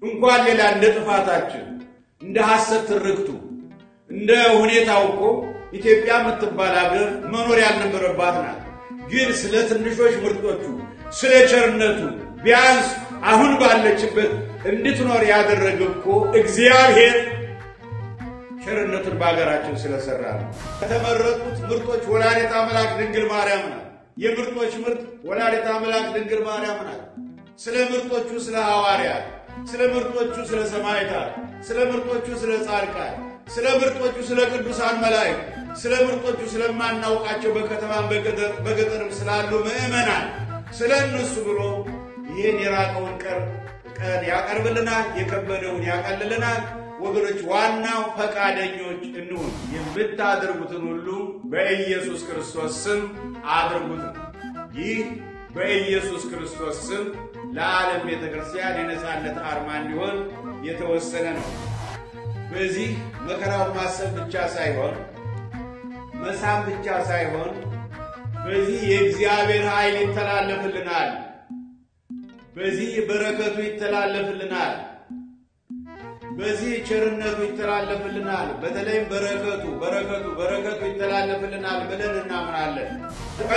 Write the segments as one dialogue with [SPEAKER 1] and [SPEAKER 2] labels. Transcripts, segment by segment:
[SPEAKER 1] እንኳን ሌላ እንደ ጥፋታችን እንደ ሐሰት ትርክቱ እንደ ሁኔታው እኮ ኢትዮጵያ የምትባል ሀገር መኖር ያልነበረባት ናት። ግን ስለ ትንሾች ምርጦቹ ስለ ቸርነቱ ቢያንስ አሁን ባለችበት እንድትኖር ያደረገው እኮ እግዚአብሔር ቸርነቱን በአገራችን ስለሰራ ነው። ከተመረጡት ምርጦች ወላዲተ አምላክ ድንግል ማርያም ናት። የምርጦች ምርጥ ወላዲተ አምላክ ድንግል ማርያም ናት። ስለ ምርጦቹ ስለ ሐዋርያት፣ ስለ ምርጦቹ ስለ ሰማዕታት፣ ስለ ምርጦቹ ስለ ጻድቃን፣ ስለ ምርጦቹ ስለ ቅዱሳን መላእክት፣ ስለ ምርጦቹ ስለማናውቃቸው በከተማም በገጠርም ስላሉ ምእመናን ስለ እነሱ ብሎ ይህን የራቀውን ቀን ያቀርብልናል፣ የከበደውን ያቀልልናል። ወገኖች ዋናው ፈቃደኞች እንሁን። የምታደርጉትን ሁሉ በኢየሱስ ክርስቶስ ስም አድርጉት። ይህ በኢየሱስ ክርስቶስ ስም ለዓለም ቤተክርስቲያን የነጻነት አርማ እንዲሆን የተወሰነ ነው። በዚህ መከራውን ማሰብ ብቻ ሳይሆን መሳም ብቻ ሳይሆን በዚህ የእግዚአብሔር ኃይል ይተላለፍልናል። በዚህ በረከቱ ይተላለፍልናል። በዚህ ቸርነቱ ይተላለፍልናል። በተለይም በረከቱ ይተላለፍልናል ብለን እናምናለን።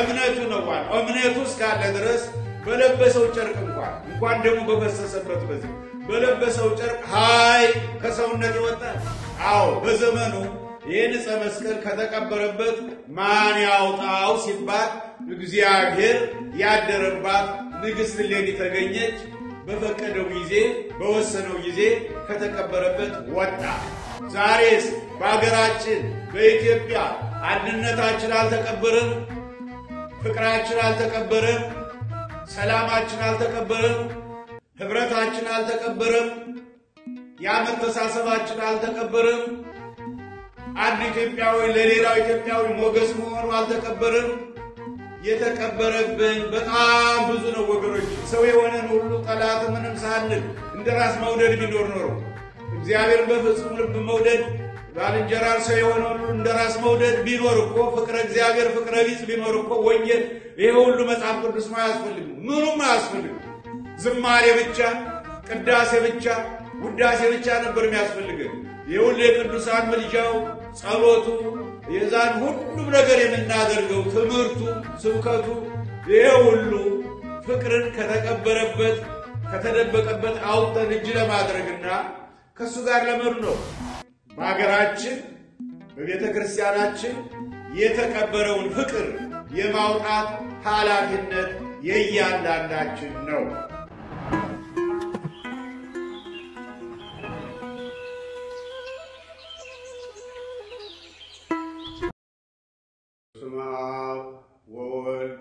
[SPEAKER 1] እምነቱ ነው ዋናው። እምነቱ እስካለ ድረስ በለበሰው ጨርቅ እንኳን ደግሞ በፈሰሰበት በዚህ በለበሰው ጨርቅ ኃይል ከሰውነት ይወጣል። አዎ በዘመኑ ይህን ዕፀ መስቀል ከተቀበረበት ማን ያውጣው ሲባል እግዚአብሔር ያደረባት ንግሥት እሌኒ ተገኘች። በፈቀደው ጊዜ በወሰነው ጊዜ ከተቀበረበት ወጣ። ዛሬስ በአገራችን በኢትዮጵያ አንድነታችን አልተቀበረም፣ ፍቅራችን አልተቀበረም፣ ሰላማችን አልተቀበረም፣ ህብረታችን አልተቀበረም፣ ያመተሳሰባችን አልተቀበረም፣ አንድ ኢትዮጵያዊ ለሌላው ኢትዮጵያዊ ሞገስ መሆኑ አልተቀበረም። የተቀበረብን በጣም ብዙ ነው ወገኖች። ሰው የሆነን ሁሉ ጠላት ምንም ሳንል እንደራስ መውደድ ቢኖር ኖሮ እግዚአብሔርን በፍጹም ልብ መውደድ ባልንጀራን ሰው የሆነ ሁሉ እንደራስ መውደድ ቢኖር እኮ ፍቅረ እግዚአብሔር ፍቅረ ቢጽ ቢኖር እኮ ወንጌል ይሄ ሁሉ መጽሐፍ ቅዱስ አያስፈልግም፣ ምኑም አያስፈልግም። ዝማሬ ብቻ፣ ቅዳሴ ብቻ፣ ውዳሴ ብቻ ነበር የሚያስፈልገን። የሁሉ የቅዱሳን ምልጃው፣ ጸሎቱ፣ የዛን ሁሉም ነገር የምናደርገው ትምህርቱ፣ ስብከቱ ይሄ ሁሉ ፍቅርን ከተቀበረበት ከተደበቀበት አውጥተን እጅ ለማድረግና ከሱ ጋር ለመኖር ነው። በአገራችን በቤተ ክርስቲያናችን የተቀበረውን ፍቅር የማውጣት ኃላፊነት የእያንዳንዳችን ነው። በስመ አብ ወወልድ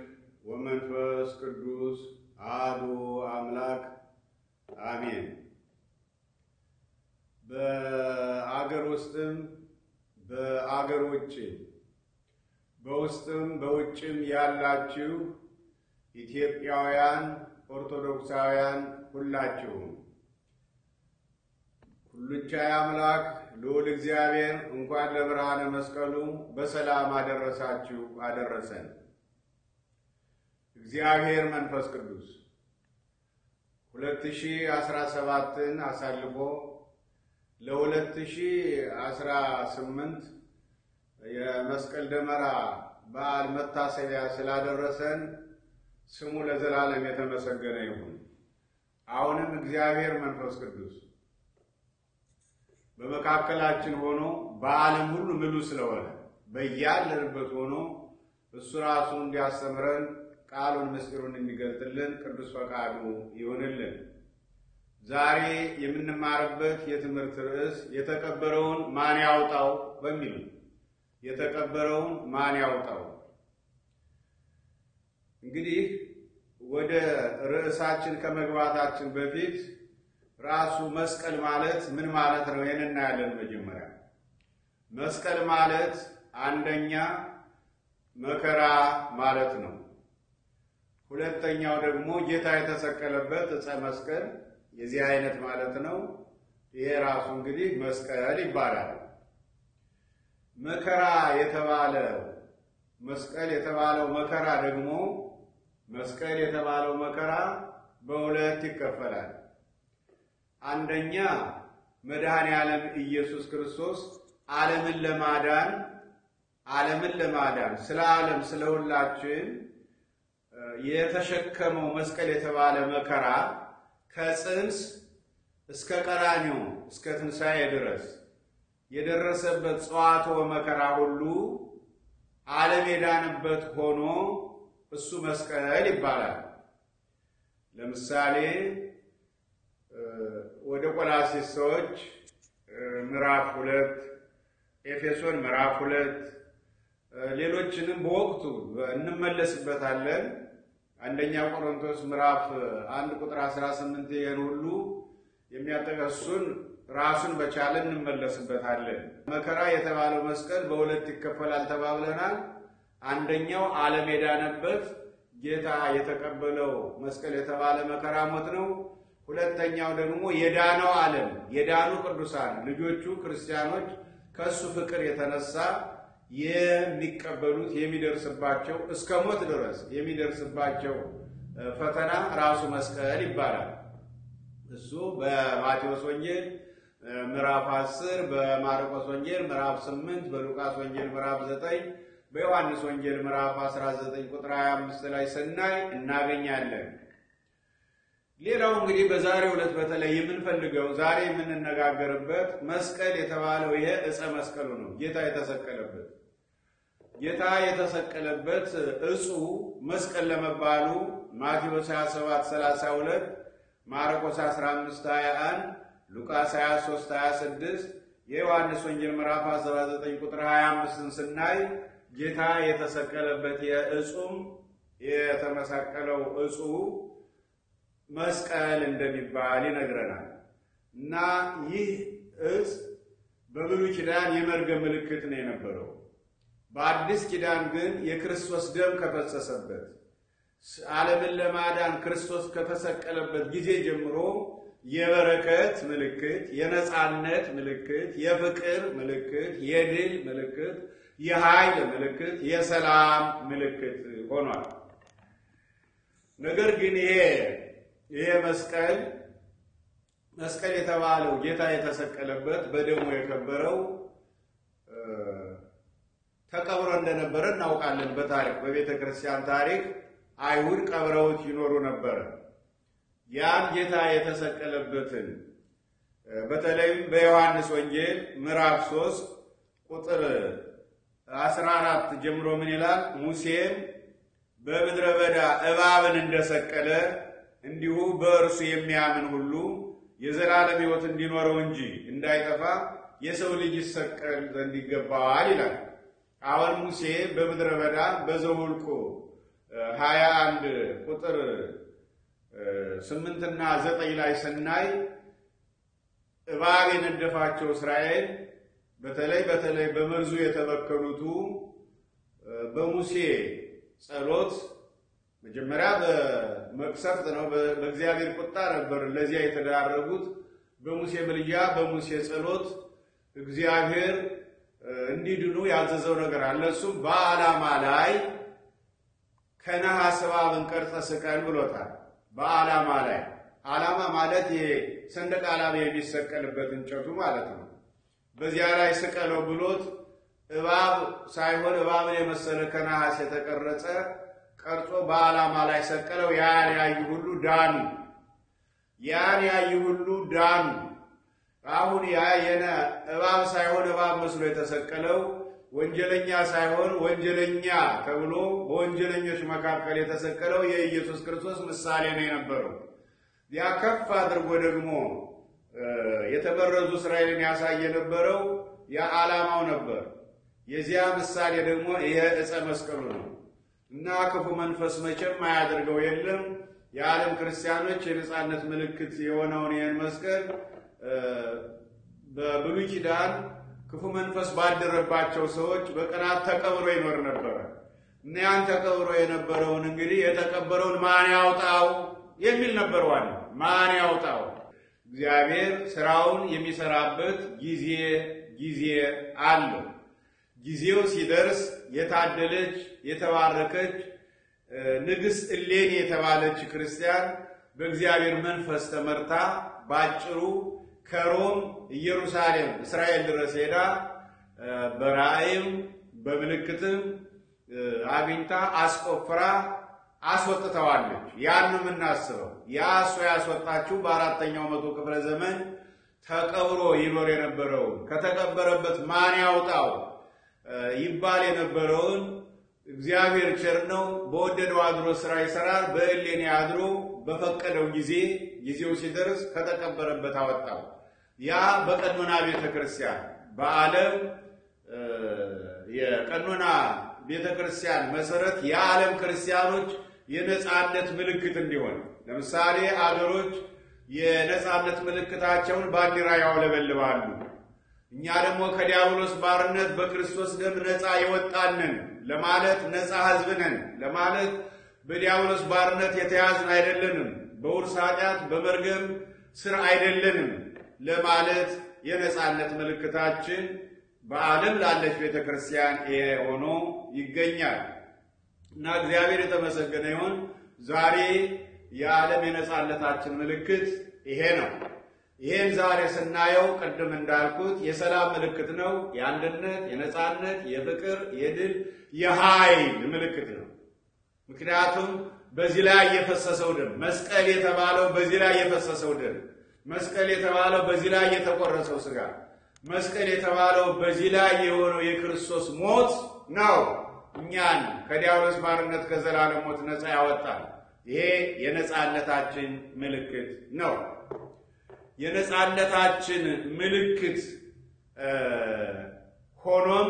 [SPEAKER 1] ወመንፈስ ቅዱስ አሐዱ አምላክ አሜን። በአገር ውስጥም በአገር ውጭ በውስጥም በውጭም ያላችሁ ኢትዮጵያውያን ኦርቶዶክሳውያን ሁላችሁም ሁሉን ቻይ አምላክ ልዑል እግዚአብሔር እንኳን ለብርሃነ መስቀሉ በሰላም አደረሳችሁ አደረሰን። እግዚአብሔር መንፈስ ቅዱስ 2017ን አሳልፎ ለ2018 የመስቀል ደመራ በዓል መታሰቢያ ስላደረሰን ስሙ ለዘላለም የተመሰገነ ይሁን። አሁንም እግዚአብሔር መንፈስ ቅዱስ በመካከላችን ሆኖ በዓለም ሁሉ ምሉ ስለሆነ በያለንበት ሆኖ እሱ ራሱ እንዲያስተምረን ቃሉን ምስጢሩን እንዲገልጥልን ቅዱስ ፈቃዱ ይሁንልን። ዛሬ የምንማርበት የትምህርት ርዕስ የተቀበረውን ማን ያውጣው በሚል የተቀበረውን ማን ያውጣው። እንግዲህ ወደ ርዕሳችን ከመግባታችን በፊት ራሱ መስቀል ማለት ምን ማለት ነው ይሄን እናያለን። መጀመሪያ መስቀል ማለት አንደኛ መከራ ማለት ነው። ሁለተኛው ደግሞ ጌታ የተሰቀለበት ዕፀ መስቀል የዚህ አይነት ማለት ነው። ይሄ ራሱ እንግዲህ መስቀል ይባላል። መከራ የተባለው መስቀል የተባለው መከራ ደግሞ መስቀል የተባለው መከራ በሁለት ይከፈላል። አንደኛ መድኃኔ ዓለም ኢየሱስ ክርስቶስ ዓለምን ለማዳን ስለ ዓለም ስለ ሁላችን የተሸከመው መስቀል የተባለ መከራ ከጽንስ እስከ ቀራንዮ እስከ ትንሣኤ ድረስ የደረሰበት ጽዋዕትወ መከራ ሁሉ ዓለም የዳነበት ሆኖ እሱ መስቀል ይባላል። ለምሳሌ ወደ ቆላስይስ ሰዎች ምዕራፍ 2 ኤፌሶን ምዕራፍ 2 ሌሎችንም በወቅቱ እንመለስበታለን። አንደኛ ቆሮንቶስ ምዕራፍ 1 ቁጥር 18 ይሄን ሁሉ የሚያጠቀሱን ራሱን በቻለ እንመለስበታለን። መከራ የተባለው መስቀል በሁለት ይከፈላል ተባብለናል። አንደኛው ዓለም የዳነበት ጌታ የተቀበለው መስቀል የተባለ መከራ ሞት ነው። ሁለተኛው ደግሞ የዳነው ዓለም የዳኑ ቅዱሳን ልጆቹ ክርስቲያኖች ከሱ ፍቅር የተነሳ የሚቀበሉት የሚደርስባቸው እስከ ሞት ድረስ የሚደርስባቸው ፈተና ራሱ መስቀል ይባላል። እሱ በማቴዎስ ወንጌል ምዕራፍ 10 በማርቆስ ወንጌል ምዕራፍ 8 በሉቃስ ወንጌል ምዕራፍ 9 በዮሐንስ ወንጌል ምዕራፍ 19 ቁጥር 25 ላይ ስናይ እናገኛለን። ሌላው እንግዲህ በዛሬው ዕለት በተለይ የምንፈልገው ዛሬ የምንነጋገርበት መስቀል የተባለው ይሄ ዕፀ መስቀሉ ነው። ጌታ የተሰቀለበት ዕፁ መስቀል ለመባሉ ማቴዎስ 27:32 ማርቆስ 15:21 ሉቃስ 23:26 የዮሐንስ ወንጌል ምዕራፍ 19 ቁጥር 25ን ስናይ ጌታ የተሰቀለበት የዕፁም የተመሰቀለው ዕፁ መስቀል እንደሚባል ይነግረናል። እና ይህ ዕፅ በብሉይ ኪዳን የመርገም ምልክት ነው የነበረው። በአዲስ ኪዳን ግን የክርስቶስ ደም ከፈሰሰበት ዓለምን ለማዳን ክርስቶስ ከተሰቀለበት ጊዜ ጀምሮ የበረከት ምልክት፣ የነጻነት ምልክት፣ የፍቅር ምልክት፣ የድል ምልክት፣ የኃይል ምልክት፣ የሰላም ምልክት ሆኗል። ነገር ግን ይሄ መስቀል የተባለው ጌታ የተሰቀለበት በደሙ የከበረው ተቀብሮ እንደነበረ እናውቃለን። በታሪክ በቤተ ክርስቲያን ታሪክ አይሁድ ቀብረውት ይኖሩ ነበር። ያን ጌታ የተሰቀለበትን በተለይም በዮሐንስ ወንጌል ምዕራፍ 3 ቁጥር 14 ጀምሮ ምን ይላል? ሙሴም በምድረ በዳ እባብን እንደሰቀለ እንዲሁ በእርሱ የሚያምን ሁሉ የዘላለም ሕይወት እንዲኖረው እንጂ እንዳይጠፋ የሰው ልጅ ይሰቀል ዘንድ ይገባዋል ይላል። አሁን ሙሴ በምድረ በዳ በዘኍልቍ 21 ቁጥር 8 እና 9 ላይ ስናይ እባብ የነደፋቸው እስራኤል በተለይ በመርዙ የተበከሉቱ በሙሴ ጸሎት መጀመሪያ በመቅሰፍት ነው በእግዚአብሔር ቁጣ ነበር ለዚያ የተዳረጉት። በሙሴ ምልጃ በሙሴ ጸሎት እግዚአብሔር እንዲድኑ ያዘዘው ነገር አለ። እሱም በዓላማ ላይ ከነሐስ እባብን ቀርጸህ ስቀል ብሎታል። በዓላማ ላይ ዓላማ ማለት ይሄ ሰንደቅ ዓላማ የሚሰቀልበት እንጨቱ ማለት ነው። በዚያ ላይ ስቀለው ብሎት እባብ ሳይሆን እባብን የመሰለ ከነሐስ የተቀረጸ ቀርጾ በዓላማ ላይ ሰቀለው። ያን ያዩ ሁሉ ዳኑ። አሁን እባብ ሳይሆን እባብ መስሎ የተሰቀለው ወንጀለኛ ሳይሆን ወንጀለኛ ተብሎ በወንጀለኞች መካከል የተሰቀለው የኢየሱስ ክርስቶስ ምሳሌ ነው የነበረው። ያ ከፍ አድርጎ ደግሞ የተበረዙ እስራኤልን ያሳየ የነበረው ያ ዓላማው ነበር። የዚያ ምሳሌ ደግሞ ይሄ ዕፀ መስቀሉ ነው እና ክፉ መንፈስ መቼም አያደርገው የለም። የዓለም ክርስቲያኖች የነጻነት ምልክት የሆነውን ይህን መስቀል በብሉይ ኪዳን ክፉ መንፈስ ባደረባቸው ሰዎች በቅናት ተቀብሮ ይኖር ነበር እና ያን ተቀብሮ የነበረውን እንግዲህ የተቀበረውን ማን ያውጣው የሚል ነበር። ዋናው ማን ያውጣው? እግዚአብሔር ስራውን የሚሰራበት ጊዜ አለው። ጊዜው ሲደርስ የታደለች የተባረከች ንግሥት እሌኒ የተባለች ክርስቲያን በእግዚአብሔር መንፈስ ተመርታ ባጭሩ ከሮም ኢየሩሳሌም እስራኤል ድረስ ሄዳ በራእይም በምልክትም አግኝታ አስቆፍራ አስወጥተዋለች። ያንንም እናስበው። ያ እሱ ያስወጣችው በአራተኛው መቶ ክፍለ ዘመን ተቀብሮ ይኖር የነበረውን ከተቀበረበት ማን ያውጣው ይባል የነበረውን እግዚአብሔር ቸር ነው፣ በወደደው አድሮ ስራ ይሰራል፣ በእሌኒ አድሮ በፈቀደው ጊዜው ሲደርስ ከተቀበረበት አወጣው። ያ በቀኖና ቤተክርስቲያን በዓለም የቀኖና ቤተክርስቲያን መሰረት የዓለም ክርስቲያኖች የነጻነት ምልክት እንዲሆን ለምሳሌ አገሮች የነጻነት ምልክታቸውን ባንዲራ ያውለበልባሉ። እኛ ደግሞ ከዲያብሎስ ባርነት በክርስቶስ ደም ነጻ የወጣንን ለማለት ነጻ ሕዝብ ነን ለማለት በዲያብሎስ ባርነት የተያዝን አይደለንም፣ በውርስ ኃጢአት በመርገም ስር አይደለንም ለማለት የነጻነት ምልክታችን በዓለም ላለች ቤተክርስቲያን ይሄ ሆኖ ይገኛል እና እግዚአብሔር የተመሰገነ ይሁን። ዛሬ የዓለም የነጻነታችን ምልክት ይሄ ነው። ይሄን ዛሬ ስናየው ቅድም እንዳልኩት የሰላም ምልክት ነው። የአንድነት፣ የነጻነት፣ የፍቅር፣ የድል፣ የኃይል ምልክት ነው። ምክንያቱም በዚህ ላይ የፈሰሰው ደም መስቀል የተባለው በዚህ ላይ የፈሰሰው ደም መስቀል የተባለው በዚህ ላይ የተቆረሰው ሥጋ መስቀል የተባለው በዚህ ላይ የሆነው የክርስቶስ ሞት ነው እኛን ከዲያብሎስ ባርነት ከዘላለም ሞት ነፃ ያወጣል። ይሄ የነጻነታችን ምልክት ነው። የነጻነታችን ምልክት ሆኖም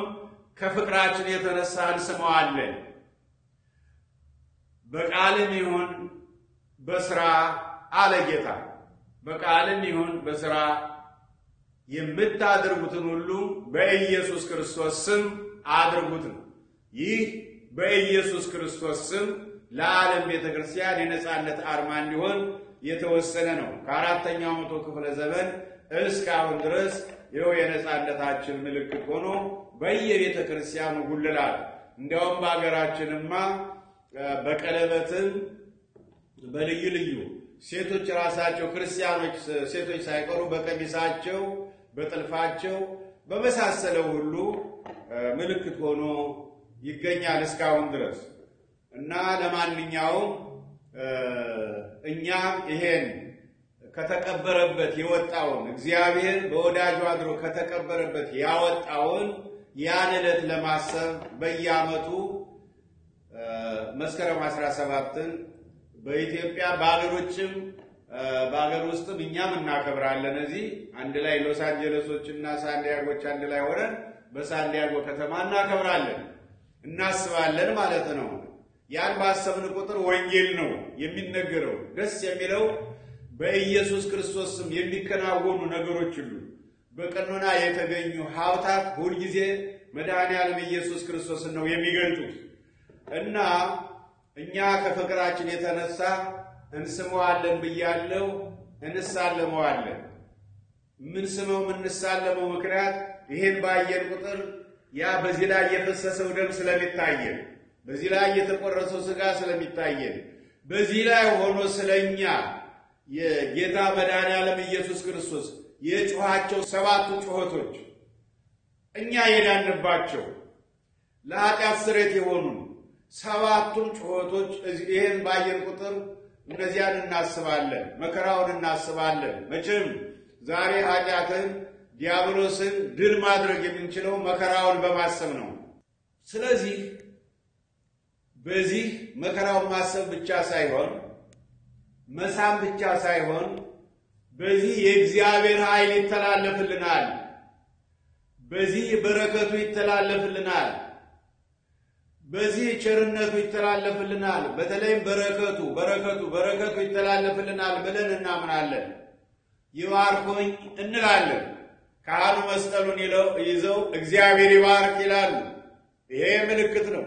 [SPEAKER 1] ከፍቅራችን የተነሳ እንስመዋለን። በቃልም ይሁን በስራ አለ ጌታ፣ በቃልም ይሁን በስራ የምታደርጉትን ሁሉ በኢየሱስ ክርስቶስ ስም አድርጉት ነው። ይህ በኢየሱስ ክርስቶስ ስም ለዓለም ቤተክርስቲያን የነጻነት አርማ እንዲሆን የተወሰነ ነው። ከአራተኛው መቶ ክፍለ ዘመን እስካሁን ድረስ ይኸው የነጻነታችን ምልክት ሆኖ በየቤተ ክርስቲያኑ ጉልላል። እንዲያውም በአገራችንማ በቀለበትም በልዩ ልዩ ሴቶች ራሳቸው ክርስቲያኖች ሴቶች ሳይቀሩ በቀሚሳቸው በጥልፋቸው በመሳሰለው ሁሉ ምልክት ሆኖ ይገኛል እስካሁን ድረስ እና ለማንኛውም እኛ ይሄን ከተቀበረበት የወጣውን እግዚአብሔር በወዳጁ አድሮ ከተቀበረበት ያወጣውን ያን ዕለት ለማሰብ በየዓመቱ መስከረም 17ን በኢትዮጵያ በአገሮችም በአገር ውስጥም እኛም እናከብራለን። እዚህ አንድ ላይ ሎስ አንጀለሶችና ሳንዲያጎች አንድ ላይ ሆነን በሳንዲያጎ ከተማ እናከብራለን፣ እናስባለን ማለት ነው። ያን ባሰብን ቁጥር ወንጌል ነው የሚነገረው። ደስ የሚለው በኢየሱስ ክርስቶስ ስም የሚከናወኑ ነገሮች ሁሉ በቀኖና የተገኙ ሀብታት ሁልጊዜ መድኃኔዓለም ኢየሱስ ክርስቶስን ነው የሚገልጡት እና እኛ ከፍቅራችን የተነሳ እንስመዋለን ብያለሁ፣ እንሳለመዋለን። ምን ስመው እንሳለመው ምክንያት ይሄን ባየን ቁጥር ያ በዚህ ላይ የፈሰሰው ደም ስለሚታየን፣ በዚህ ላይ የተቆረሰው ሥጋ ስለሚታየን፣ በዚህ ላይ ሆኖ ስለኛ የጌታ መድኃኔዓለም ኢየሱስ ክርስቶስ የጮኻቸው 7 ጩኸቶች እኛ የዳንባቸው ለኃጢአት ስርየት የሆኑ 7ቱም ጩኸቶች ይሄን ባየን ቁጥር እነዚያን እናስባለን፣ መከራውን እናስባለን። መቼም ዛሬ ኃጢአትን ዲያብሎስን ድል ማድረግ የምንችለው መከራውን በማሰብ ነው። ስለዚህ በዚህ መከራውን ማሰብ ብቻ ሳይሆን መሳም ብቻ ሳይሆን በዚህ የእግዚአብሔር ኃይል ይተላለፍልናል፣ በዚህ በረከቱ ይተላለፍልናል፣ በዚህ ቸርነቱ ይተላለፍልናል። በተለይም በረከቱ ይተላለፍልናል ብለን እናምናለን። ይባርኮኝ እንላለን። ካህኑ መስቀሉን ይዘው እግዚአብሔር ይባርክ ይላሉ። ይሄ ምልክት ነው።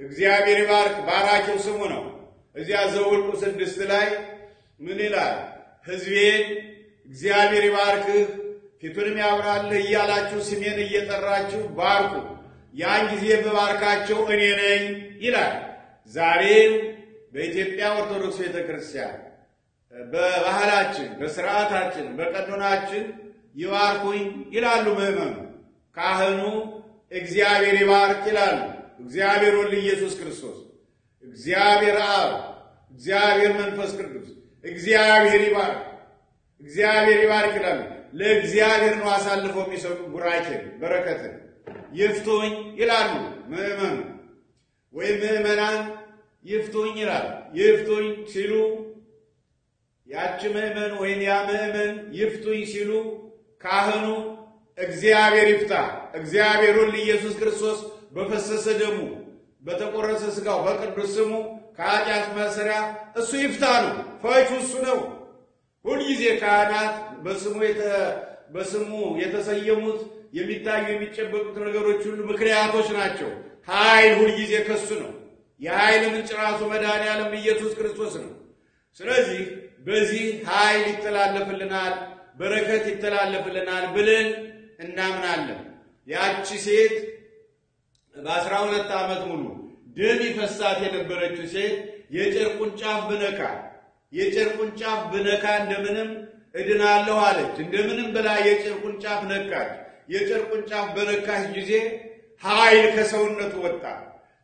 [SPEAKER 1] እግዚአብሔር ይባርክ ባራኪው ስሙ ነው። እዚያ ዘኍልቍ 6 ላይ ምን ይላል? ሕዝቤን እግዚአብሔር ይባርክህ ፊቱንም ያብራልህ እያላችሁ ስሜን እየጠራችሁ ባርኩ፣ ያን ጊዜ በባርካቸው እኔ ነኝ ይላል። ዛሬም በኢትዮጵያ ኦርቶዶክስ ቤተክርስቲያን በባህላችን በስርዓታችን በቀኖናችን ይባርኩኝ ይላሉ ምእመኑ። ካህኑ እግዚአብሔር ይባርክ ይላሉ። እግዚአብሔር ወልድ ኢየሱስ ክርስቶስ፣ እግዚአብሔር አብ፣ እግዚአብሔር መንፈስ ቅዱስ እግዚአብሔር ይባርክ ይላሉ። ለእግዚአብሔር ነው አሳልፈው የሚሰጡ ቡራኬን በረከትን ይፍቱኝ ይላሉ ምእመኑ ወይ ምእመናን ይፍቱኝ ይላሉ። ይፍቱኝ ሲሉ ያች ምእመን ወይም ያ ምእመን ይፍቱኝ ሲሉ ካህኑ እግዚአብሔር ይፍታ፣ እግዚአብሔር ወልድ ኢየሱስ ክርስቶስ በፈሰሰ ደሙ በተቆረሰ ሥጋው በቅዱስ ስሙ ከኃጢአት ማሰሪያ እሱ ይፍታ ነው። ፈቹ እሱ ነው። ሁልጊዜ ካህናት በስሙ የተሰየሙት የሚታዩ የሚጨበጡት ነገሮች ሁሉ ምክንያቶች ናቸው። ኃይል ሁልጊዜ ከሱ ነው። የኃይል ምንጭ ራሱ መድኃኔዓለም ኢየሱስ ክርስቶስ ነው። ስለዚህ በዚህ ኃይል ይተላለፍልናል፣ በረከት ይተላለፍልናል ብለን እናምናለን። ያቺ ሴት በ12 ዓመት ሙሉ ደም ይፈሳት የነበረችው ሴት የጨርቁን ጫፍ ብነካ እንደምንም እድናለሁ አለች። እንደምንም ብላ የጨርቁን ጫፍ ነካች። የጨርቁን ጫፍ በነካች ጊዜ ኃይል ከሰውነቱ ወጣ።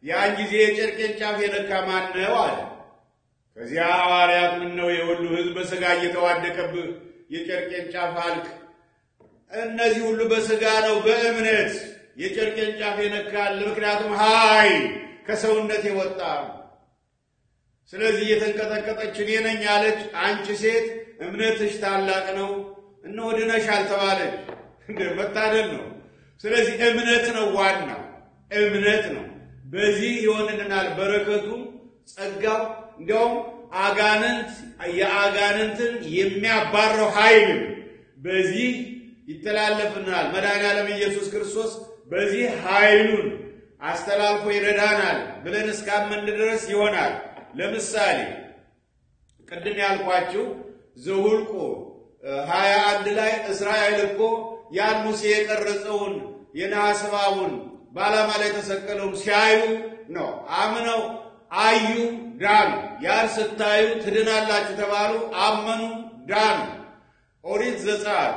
[SPEAKER 1] ያን ጊዜ የጨርቄን ጫፍ የነካ ማን ነው አለ። ከዚያ ሐዋርያት ምነው የሁሉ ሕዝብ በሥጋ እየተዋደቀብህ የጨርቄን ጫፍ አልክ? እነዚህ ሁሉ በሥጋ ነው፣ በእምነት የጨርቄን ጫፍ የነካል። ምክንያቱም ኃይል ከሰውነት የወጣ። ስለዚህ እየተንቀጠቀጠች እኔ ነኝ አለች። አንቺ ሴት እምነትሽ ታላቅ ነው፣ እነሆ ድነሻል ተባለች። መታደል ነው። ስለዚህ እምነት ነው ዋናው፣ እምነት ነው። በዚህ ይሆንልናል በረከቱ ጸጋው። እንዲያውም የአጋንንትን የሚያባረው ኃይል በዚህ ይተላለፍናል። መድኃኔዓለም ኢየሱስ ክርስቶስ በዚህ ኃይሉን አስተላልፎ ይረዳናል ብለን እስካመን ድረስ ይሆናል። ለምሳሌ ቅድም ያልኳችሁ ዘኍልቍ 21 ላይ እስራኤል እኮ ያን ሙሴ የቀረጸውን የነሐስ እባቡን በዓላማ ላይ የተሰቀለውን ሲያዩ ነው አምነው አዩ፣ ዳኑ። ያን ስታዩ ትድናላችሁ ተባሉ፣ አመኑ፣ ዳኑ። ኦሪት ዘጸአት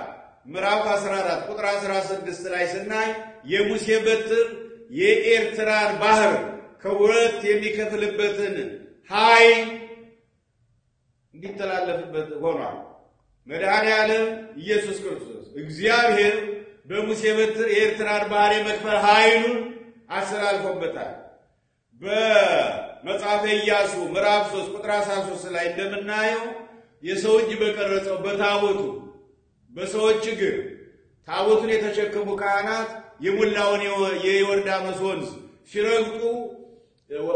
[SPEAKER 1] ምዕራፍ 14 ቁጥር 16 ላይ ስናይ የሙሴ በትር የኤርትራን ባህር ከሁለት የሚከፍልበትን ኃይል እንዲተላለፍበት ሆኗል። መድኃኔዓለም ኢየሱስ ክርስቶስ እግዚአብሔር በሙሴ በትር የኤርትራን ባህር የመክፈል ኃይሉን አስተላልፎበታል። በመጽሐፈ ኢያሱ ምዕራፍ 3 ቁጥር 13 ላይ እንደምናየው የሰው እጅ በቀረጸው በታቦቱ በሰዎች እግር ታቦቱን የተሸከሙ ካህናት የሞላውን የዮርዳኖስ ወንዝ ሲረግጡ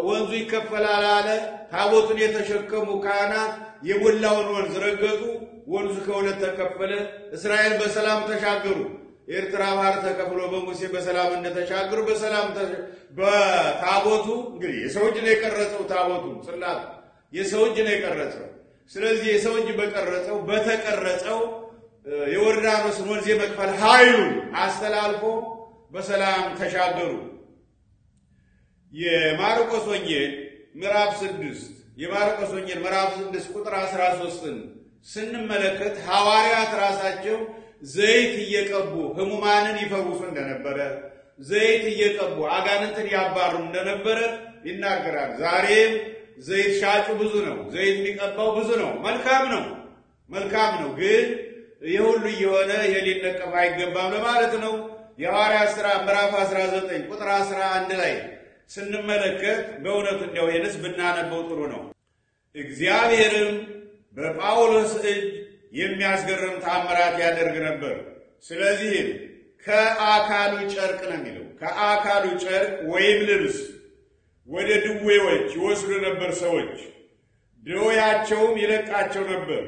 [SPEAKER 1] ወንዙ ይከፈላል አለ። ታቦቱን የተሸከሙ ካህናት የሞላውን ወንዝ ረገጡ። ወንዙ ከሁለት ተከፈለ። እስራኤል በሰላም ተሻገሩ። ኤርትራ ባህር ተከፍሎ በሙሴ በሰላም እንደተሻገሩ በሰላም በታቦቱ እንግዲህ የሰው እጅ ነው የቀረጸው። ታቦቱ ጽላት የሰው እጅ ነው የቀረጸው። ስለዚህ የሰው እጅ በቀረጸው በተቀረጸው የዮርዳኖስን ወንዝ የመክፈል ኃይሉን አስተላልፎ በሰላም ተሻገሩ። የማርቆስ ወንጌል ምዕራፍ 6 ቁጥር 13ን ስንመለከት ሐዋርያት ራሳቸው ዘይት እየቀቡ ሕሙማንን ይፈውሱ እንደነበረ፣ ዘይት እየቀቡ አጋንንትን ያባሩ እንደነበረ ይናገራል። ዛሬም ዘይት ሻጩ ብዙ ነው፣ ዘይት የሚቀባው ብዙ ነው። መልካም ነው። ግን የሁሉ እየሆነ ሊነቀፍ አይገባም ለማለት ነው። የሐዋርያት ሥራ ምዕራፍ 19 ቁጥር 11 ላይ ስንመለከት በእውነቱ እንዲያው ይህንስ ብናነበው ጥሩ ነው። እግዚአብሔርም በጳውሎስ እጅ የሚያስገርም ተአምራት ያደርግ ነበር። ስለዚህም ከአካሉ ጨርቅ ነው የሚለው፣ ከአካሉ ጨርቅ ወይም ልብስ ወደ ድዌዎች ይወስዱ ነበር ሰዎች፣ ደዌያቸውም ይለቃቸው ነበር፣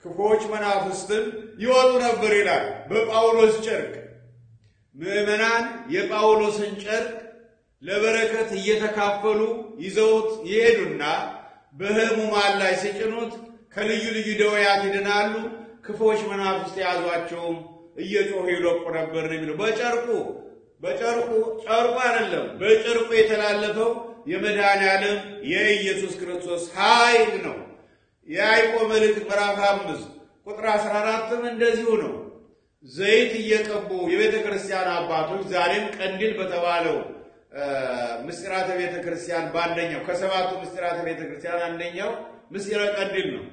[SPEAKER 1] ክፉዎች መናፍስትም ይወጡ ነበር ይላል። በጳውሎስ ጨርቅ ምዕመናን የጳውሎስን ጨርቅ ለበረከት እየተካፈሉ ይዘውት ይሄዱና በሕሙማን ላይ ሲጭኑት ከልዩ ልዩ ደዌያት ይድናሉ። ክፉዎች መናፍስት የያዟቸውም እየጮሁ ይለቁ ነበር የሚለው በጨርቁ አይደለም፣ በጨርቁ የተላለፈው የመድኃኔዓለም የኢየሱስ ክርስቶስ ኃይል ነው። የያዕቆብ መልእክት ምዕራፍ 5 ቁጥር 14ም እንደዚሁ ነው። ዘይት እየቀቡ የቤተ ክርስቲያን አባቶች ዛሬም ቀንዲል በተባለው ምስጢራተ ቤተ ክርስቲያን ባንደኛው ከሰባቱ ምስጢራተ ቤተ ክርስቲያን አንደኛው ምስጢረ ቀንዲል ነው።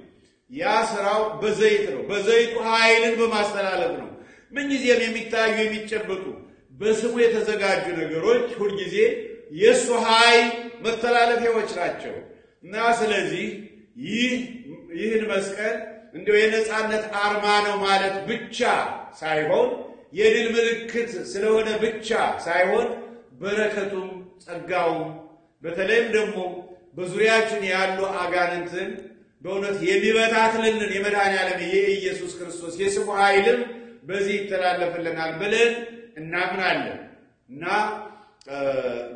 [SPEAKER 1] ያ ስራው በዘይት ነው። በዘይቱ ኃይልን በማስተላለፍ ነው። ምን ጊዜም የሚታዩ የሚጨበጡ በስሙ የተዘጋጁ ነገሮች ሁልጊዜ የሱ ኃይል መተላለፊያዎች ናቸው እና ስለዚህ ይህን መስቀል እንደው የነጻነት አርማ ነው ማለት ብቻ ሳይሆን የድል ምልክት ስለሆነ ብቻ ሳይሆን በረከቱም ጸጋውም በተለይም ደግሞ በዙሪያችን ያሉ አጋንንትን በእውነት የሚበታትልልን የመድኃኔዓለም የኢየሱስ ክርስቶስ የስሙ ኃይልም በዚህ ይተላለፍልናል ብለን እናምናለን እና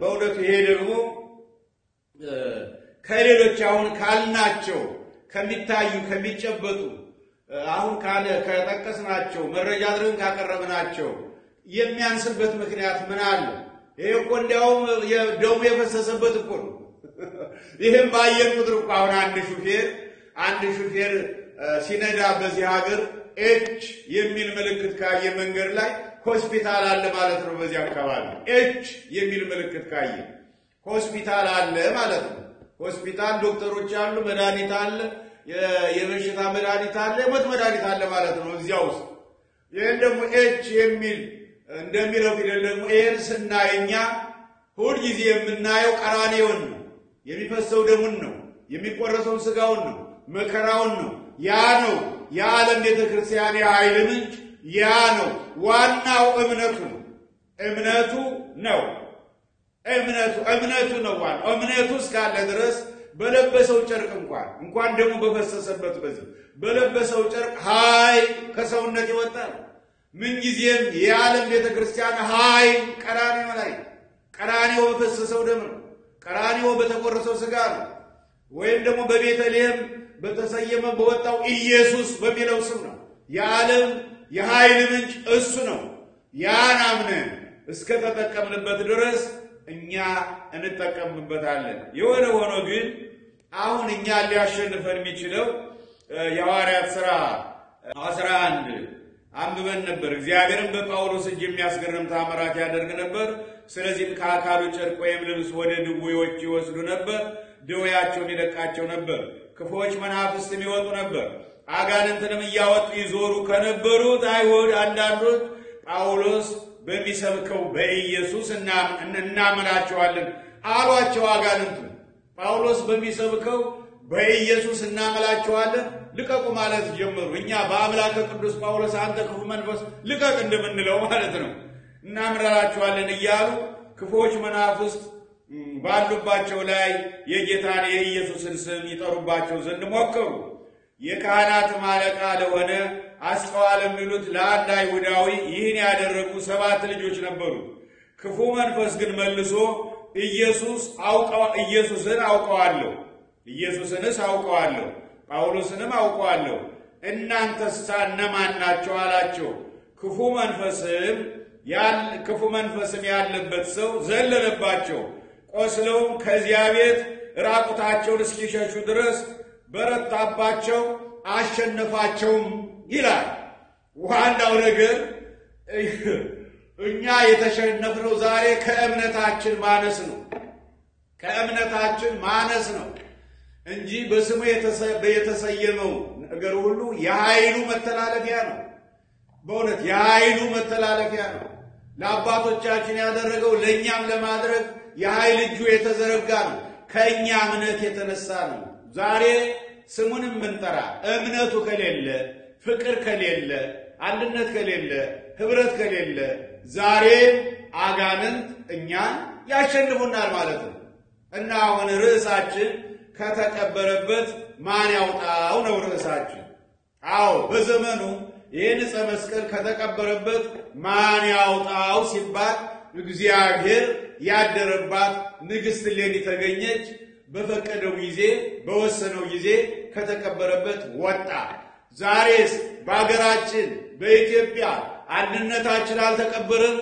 [SPEAKER 1] በእውነት ይሄ ደግሞ ከሌሎች አሁን ካልናቸው ከሚታዩ ከሚጨበጡ አሁን ከጠቀስናቸው መረጃ አድርገን ካቀረብናቸው የሚያንስበት ምክንያት ምን አለ? ይሄ እኮ እንዲያውም ደሙ የፈሰሰበት እኮ ነው። ይሄም ባየን ቁጥር እኮ አሁን አንድ ሹፌር ሲነዳ በዚህ ሀገር ኤች የሚል ምልክት ካየ መንገድ ላይ ሆስፒታል አለ ማለት ነው። በዚህ አካባቢ ኤች የሚል ምልክት ካየ ሆስፒታል አለ ማለት ነው። ሆስፒታል ዶክተሮች አሉ፣ መድኃኒት አለ፣ የበሽታ መድኃኒት አለ፣ የሞት መድኃኒት አለ ማለት ነው እዚያ ውስጥ። ይህን ደግሞ ኤች የሚል እንደሚለው ፊደል ደግሞ ይህን ስናየኛ ሁልጊዜ የምናየው ቀራንዮን ነው፣ የሚፈሰው ደሙን ነው፣ የሚቆረሰውን ስጋውን ነው፣ መከራውን ነው። ያ ነው የዓለም ቤተ ክርስቲያን የኃይል ምንጭ። ያ ነው ዋናው እምነቱ ነው። እምነቱ ነው ዋናው እምነቱ እስካለ ድረስ በለበሰው ጨርቅ እንኳን ደግሞ በፈሰሰበት በዚህ በለበሰው ጨርቅ ኃይል ከሰውነት ይወጣል። ምን ጊዜም የዓለም ቤተ ክርስቲያን ኃይል ቀራንዮ ላይ ቀራንዮ በፈሰሰው ደም ነው። ቀራንዮ በተቆረሰው ስጋ ነው። ወይም ደግሞ በቤተልሔም በተሰየመ በወጣው ኢየሱስ በሚለው ስም ነው። የዓለም የኃይል ምንጭ እሱ ነው። ያን አምነን እስከ ተጠቀምንበት ድረስ እኛ እንጠቀምበታለን። የሆነ ሆኖ ግን አሁን እኛ ሊያሸንፈን የሚችለው የሐዋርያት ሥራ 11 አንብበን ነበር። እግዚአብሔርን በጳውሎስ እጅ የሚያስገርም ተአምራት ያደርግ ነበር። ስለዚህም ከአካሉ ጨርቅ ወይም ልብስ ወደ ድውዮች ይወስዱ ነበር፣ ደዌያቸውን ይለቃቸው ነበር። ክፉዎች መናፍስትም ይወጡ ነበር። አጋንንትንም እያወጡ ይዞሩ ከነበሩት አይሁድ አንዳንዶች ጳውሎስ በሚሰብከው በኢየሱስ እናምላቸዋለን አሏቸው። አጋንንቱ ጳውሎስ በሚሰብከው በኢየሱስ እናምላቸዋለን ልቀቁ ማለት ጀመሩ። እኛ በአምላከ ቅዱስ ጳውሎስ አንተ ክፉ መንፈስ ልቀቅ እንደምንለው ማለት ነው። እናምላቸዋለን እያሉ ክፉዎች መናፍስት ባሉባቸው ላይ የጌታን የኢየሱስን ስም ይጠሩባቸው ዘንድ ሞከሩ። የካህናትም አለቃ ለሆነ አስቀዋ ለሚሉት ለአንድ አይሁዳዊ ይህን ያደረጉ 7 ልጆች ነበሩ። ክፉ መንፈስ ግን መልሶ ኢየሱስንስ አውቀዋለሁ፣ ጳውሎስንም አውቀዋለሁ፣ እናንተስ እነማን ናቸው አላቸው። ክፉ መንፈስም ያለበት ሰው ዘለለባቸው። ቆስለውም ከዚያ ቤት ራቁታቸውን እስኪሸሹ ድረስ በረታባቸው፣ አሸነፋቸውም ይላል። ዋናው ነገር እኛ የተሸነፍነው ዛሬ ከእምነታችን ማነስ ነው እንጂ በስሙ የተሰየመው ነገር ሁሉ የኃይሉ መተላለፊያ ነው። በእውነት የኃይሉ መተላለፊያ ነው። ለአባቶቻችን ያደረገው ለእኛም ለማድረግ የኃይል እጁ የተዘረጋ ነው። ከእኛ እምነት የተነሳ ነው። ዛሬ ስሙንም ምንጠራ እምነቱ ከሌለ፣ ፍቅር ከሌለ፣ አንድነት ከሌለ፣ ህብረት ከሌለ ዛሬ አጋንንት እኛን ያሸንፉናል ማለት ነው እና አሁን ርዕሳችን ከተቀበረበት ማን ያውጣው ነው ርዕሳችን። አዎ በዘመኑ ይህን ዕፀ መስቀል ከተቀበረበት ማን ያውጣው ሲባል እግዚአብሔር ያደረባት ንግሥት እሌኒ ተገኘች። በፈቀደው ጊዜ በወሰነው ጊዜ ከተቀበረበት ወጣ። ዛሬስ በአገራችን በኢትዮጵያ አንድነታችን አልተቀበረም፣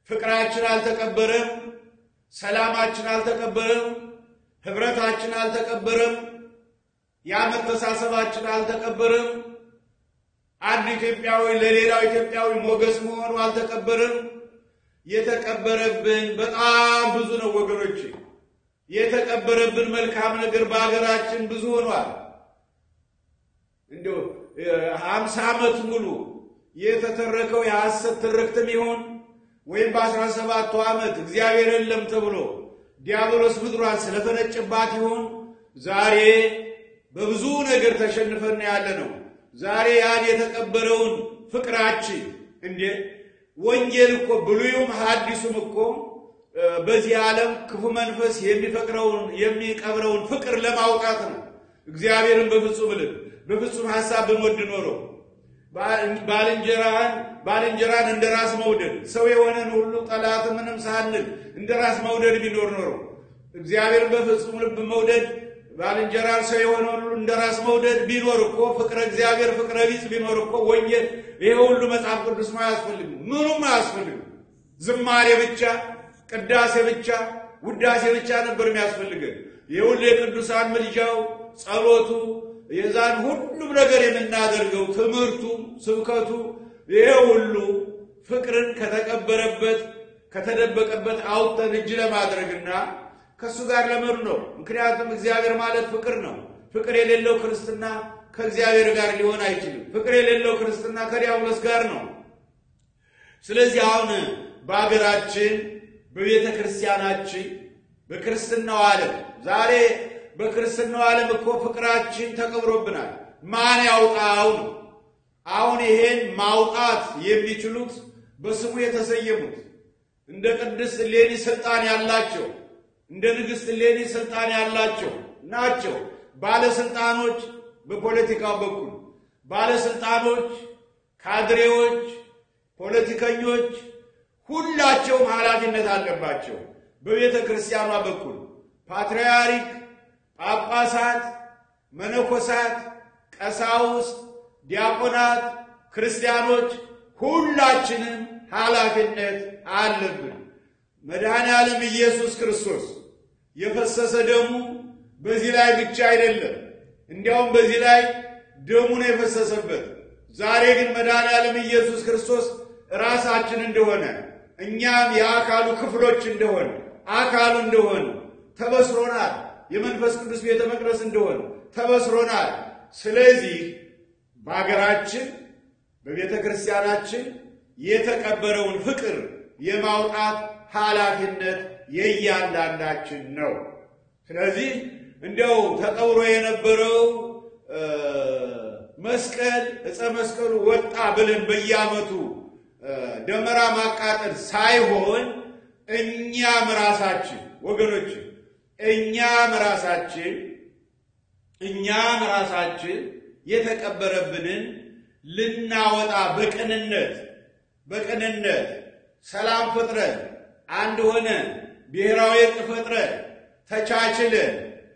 [SPEAKER 1] ፍቅራችን አልተቀበረም፣ ሰላማችን አልተቀበረም፣ ህብረታችን አልተቀበረም። ያ መተሳሰባችን አልተቀበረም። አንድ ኢትዮጵያዊ ለሌላው ኢትዮጵያዊ ሞገስ መሆኑ አልተቀበረም። የተቀበረብን በጣም ብዙ ነው ወገኖች። የተቀበረብን መልካም ነገር በአገራችን ብዙ ሆኗል። እንደው 50 ዓመት ሙሉ የተተረከው የሐሰት ትርክትም ይሁን ወይም በ17ቱ ዓመት እግዚአብሔር የለም ተብሎ ዲያብሎስ ምድሯን ስለፈነጨባት ይሁን ዛሬ በብዙ ነገር ተሸንፈን ያለነው። ዛሬ ያን የተቀበረውን ፍቅራችን እንዴ ወንጌል እኮ ብሉይም ሐዲሱም እኮ በዚህ ዓለም ክፉ መንፈስ የሚቀብረውን ፍቅር ለማውጣት ነው። እግዚአብሔርን በፍጹም ልብ በፍጹም ሐሳብ ብንወድ ኖሮ ባልንጀራን እንደራስ መውደድ ሰው የሆነን ሁሉ ጠላት ምንም ሳንል እንደራስ መውደድ ቢኖር ኖሮ እግዚአብሔርን በፍጹም ልብ መውደድ ባልንጀራን ሰው የሆነን ሁሉ እንደራስ መውደድ ቢኖር እኮ ፍቅረ እግዚአብሔር ፍቅረ ቢጽ ቢኖር እኮ ወንጌል ይሄ ሁሉ መጽሐፍ ቅዱስ ማያስፈልግም፣ ምኑም አያስፈልግም። ዝማሬ ብቻ ቅዳሴ ብቻ ውዳሴ ብቻ ነበር የሚያስፈልገን። የሁሉ የቅዱሳን ምልጃው ጸሎቱ የዛን ሁሉም ነገር የምናደርገው ትምህርቱ ስብከቱ ይሄ ሁሉ ፍቅርን ከተቀበረበት ከተደበቀበት አውጥተን እጅ ለማድረግና ከሱ ጋር ለመኖር ነው። ምክንያቱም እግዚአብሔር ማለት ፍቅር ነው። ፍቅር የሌለው ክርስትና ከእግዚአብሔር ጋር ሊሆን አይችልም። ፍቅር የሌለው ክርስትና ከዲያብሎስ ጋር ነው። ስለዚህ አሁን በአገራችን በቤተ ክርስቲያናችን በክርስትናው ዓለም ዛሬ በክርስትናው ዓለም እኮ ፍቅራችን ተቀብሮብናል። ማን ያውጣው ነው? አሁን ይሄን ማውጣት የሚችሉት በስሙ የተሰየሙት እንደ ቅድስት እሌኒ ስልጣን ያላቸው እንደ ንግሥት እሌኒ ስልጣን ያላቸው ናቸው። ባለስልጣኖች በፖለቲካው በኩል ባለስልጣኖች፣ ካድሬዎች፣ ፖለቲከኞች ሁላቸውም ኃላፊነት አለባቸው። በቤተ ክርስቲያኗ በኩል ፓትርያርክ፣ ጳጳሳት፣ መነኮሳት፣ ቀሳውስት፣ ዲያቆናት፣ ክርስቲያኖች ሁላችንም ኃላፊነት አለብን። መድኃኔዓለም ኢየሱስ ክርስቶስ የፈሰሰ ደሙ በዚህ ላይ ብቻ አይደለም፣ እንዲያውም በዚህ ላይ ደሙ ነው የፈሰሰበት። ዛሬ ግን መድኃኔዓለም ኢየሱስ ክርስቶስ ራሳችን እንደሆነ እኛም የአካሉ ክፍሎች እንደሆነ አካሉ እንደሆነ ተበስሮናል። የመንፈስ ቅዱስ ቤተ መቅደስ እንደሆነ ተበስሮናል። ስለዚህ በአገራችን በቤተ ክርስቲያናችን የተቀበረውን ፍቅር የማውጣት ኃላፊነት የእያንዳንዳችን ነው። ስለዚህ እንደው ተቀብሮ የነበረው መስቀል ዕፀ መስቀሉ ወጣ ብለን በየዓመቱ ደመራ ማቃጠል ሳይሆን እኛም ራሳችን ወገኖች እኛም ራሳችን የተቀበረብንን ልናወጣ በቅንነት ሰላም ፈጥረን አንድ ሆነን ብሔራዊ ዕርቅ ፈጥረን ተቻችለን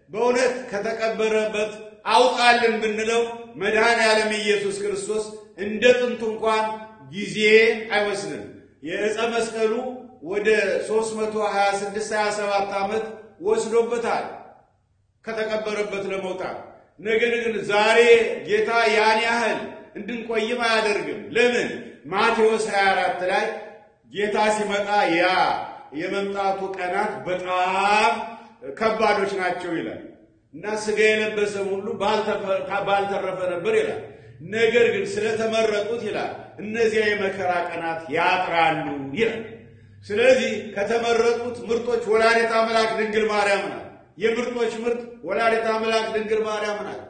[SPEAKER 1] በእውነት ከተቀበረበት አውጣልን ብንለው መድኃኔዓለም ኢየሱስ ክርስቶስ እንደ ጥንቱ እንኳን ጊዜ አይወስድም። የዕፀ መስቀሉ ወደ 326-27 ዓመት ወስዶበታል ከተቀበረበት ለመውጣት። ነገር ግን ዛሬ ጌታ ያን ያህል እንድንቆይም አያደርግም። ለምን? ማቴዎስ 24 ላይ ጌታ ሲመጣ ያ የመምጣቱ ቀናት በጣም ከባዶች ናቸው ይላል እና ሥጋ የለበሰ ሁሉ ባልተረፈ ነበር ይላል። ነገር ግን ስለተመረጡት ይላል እነዚያ የመከራ ቀናት ያጥራሉ ይላል። ስለዚህ ከተመረጡት ምርጦች ወላዲተ አምላክ ድንግል ማርያም ናት። የምርጦች ምርጥ ወላዲተ አምላክ ድንግል ማርያም ናት።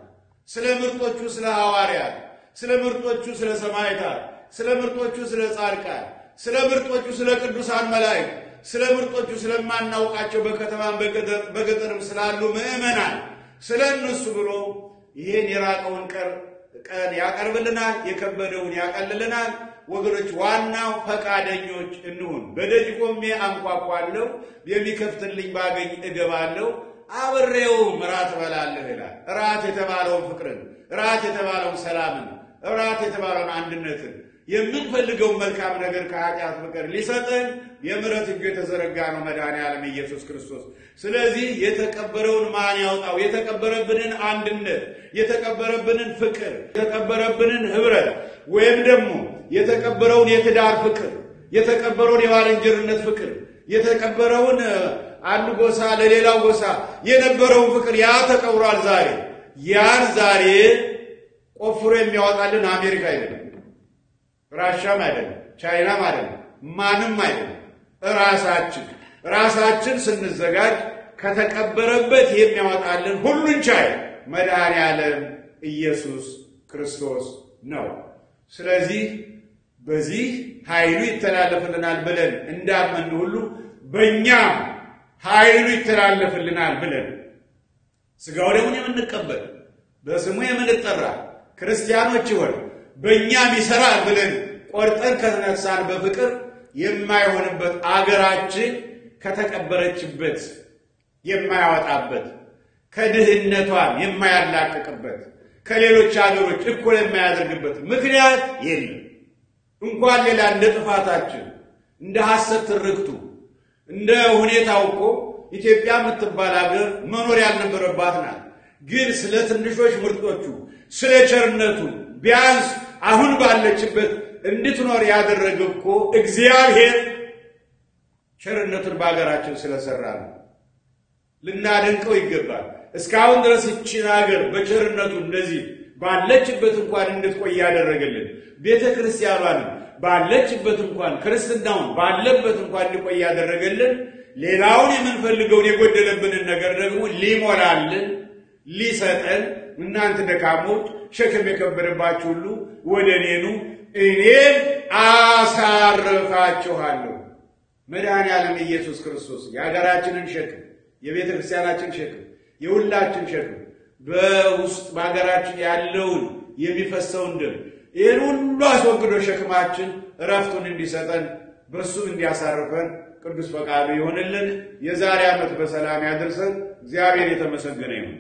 [SPEAKER 1] ስለ ምርጦቹ ስለ ሐዋርያት፣ ስለ ምርጦቹ ስለ ሰማዕታት፣ ስለ ምርጦቹ ስለ ጻድቃን፣ ስለ ምርጦቹ ስለ ቅዱሳን መላእክት፣ ስለ ምርጦቹ ስለማናውቃቸው በከተማም በገጠርም ስላሉ ምእመናን ስለ እነሱ ብሎ ይሄን የራቀውን ቀን ያቀርብልናል፣ የከበደውን ያቀልልናል። ወገኖች ዋናው ፈቃደኞች እንሁን። በደጅ ቆሜ አንኳኳለሁ፣ የሚከፍትልኝ ባገኝ እገባለሁ፣ አብሬውም እራት እበላለሁ ይላል። እራት የተባለውን ፍቅርን፣ እራት የተባለውን ሰላምን፣ እራት የተባለውን አንድነትን፣ የምንፈልገው መልካም ነገር ከኃጢአት በቀር ሊሰጠን የምሕረት እጁ የተዘረጋ ነው መድኃኔዓለም ኢየሱስ ክርስቶስ። ስለዚህ የተቀበረውን ማን ያውጣው? የተቀበረብንን አንድነት፣ የተቀበረብንን ፍቅር፣ የተቀበረብንን ህብረት ወይም ደግሞ የተቀበረውን የትዳር ፍቅር፣ የተቀበረውን የባልንጀርነት ፍቅር፣ የተቀበረውን አንድ ጎሳ ለሌላው ጎሳ የነበረውን ፍቅር ያ ተቀብሯል ዛሬ። ያን ዛሬ ቆፍሮ የሚያወጣልን አሜሪካ አይደለም፣ ራሻም አይደለም፣ ቻይናም አይደለም፣ ማንም አይደለም። ራሳችን ስንዘጋጅ ከተቀበረበት የሚያወጣልን ሁሉን ቻይ መድኃኔዓለም ኢየሱስ ክርስቶስ ነው። ስለዚህ በዚህ ኃይሉ ይተላለፍልናል ብለን እንዳመን ሁሉ በእኛም ኃይሉ ይተላለፍልናል ብለን ሥጋው ደሙን የምንቀበል በስሙ የምንጠራ ክርስቲያኖች ይሆን በእኛም ይሠራል ብለን ቆርጠን ከተነሳን በፍቅር የማይሆንበት አገራችን ከተቀበረችበት የማያወጣበት ከድህነቷን የማያላቅቅበት ከሌሎች አገሮች እኩል የማያደርግበት ምክንያት የለም። እንኳን ሌላ እንደ ጥፋታችን እንደ ሐሰት ትርክቱ እንደ ሁኔታው እኮ ኢትዮጵያ የምትባል አገር መኖር ያልነበረባት ናት። ግን ስለ ትንሾች ምርጦቹ ስለ ቸርነቱ ቢያንስ አሁን ባለችበት እንድትኖር ያደረገው እኮ እግዚአብሔር ቸርነቱን በአገራችን ስለሰራ ነው። ልናደንቀው ይገባል። እስካሁን ድረስ ይህችን ሀገር በቸርነቱ እንደዚህ ባለችበት እንኳን እንድትቆይ ያደረገልን ቤተ ክርስቲያኗን ባለችበት እንኳን ክርስትናውን ባለበት እንኳን እንዲቆይ ያደረገልን ሌላውን የምንፈልገውን የጎደለብንን ነገር ደግሞ ሊሞላልን ሊሰጠን እናንተ ደካሞች ሸክም የከበደባችሁ ሁሉ ወደ እኔ ኑ እኔም አሳርፋችኋለሁ። መድኃኔዓለም ኢየሱስ ክርስቶስ የሀገራችንን ሸክም የቤተ ክርስቲያናችን ሸክም የሁላችን ሸክም በውስጥ በሀገራችን ያለውን የሚፈሰውን ደም ይህን ሁሉ አስወግዶ ሸክማችን እረፍቱን እንዲሰጠን በእሱም እንዲያሳርፈን ቅዱስ ፈቃዱ ይሆንልን። የዛሬ ዓመት በሰላም ያድርሰን። እግዚአብሔር የተመሰገነ ይሁን።